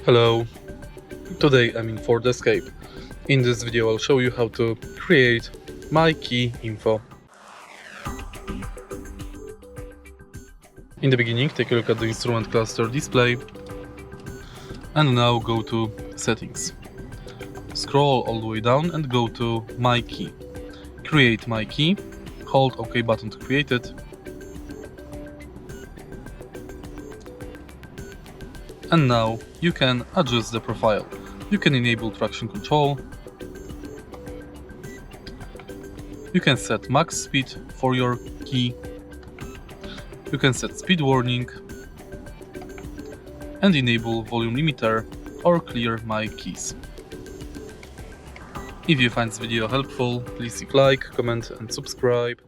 Hello, today I'm in Ford Escape. In this video I'll show you how to create my key info. In the beginning, take a look at the instrument cluster display and now go to settings. Scroll all the way down and go to my key. Create my key, hold OK button to create it. And now you can adjust the profile. You can enable traction control. You can set max speed for your key. You can set speed warning and enable volume limiter or clear my keys. If you find this video helpful, please click, like, comment and subscribe.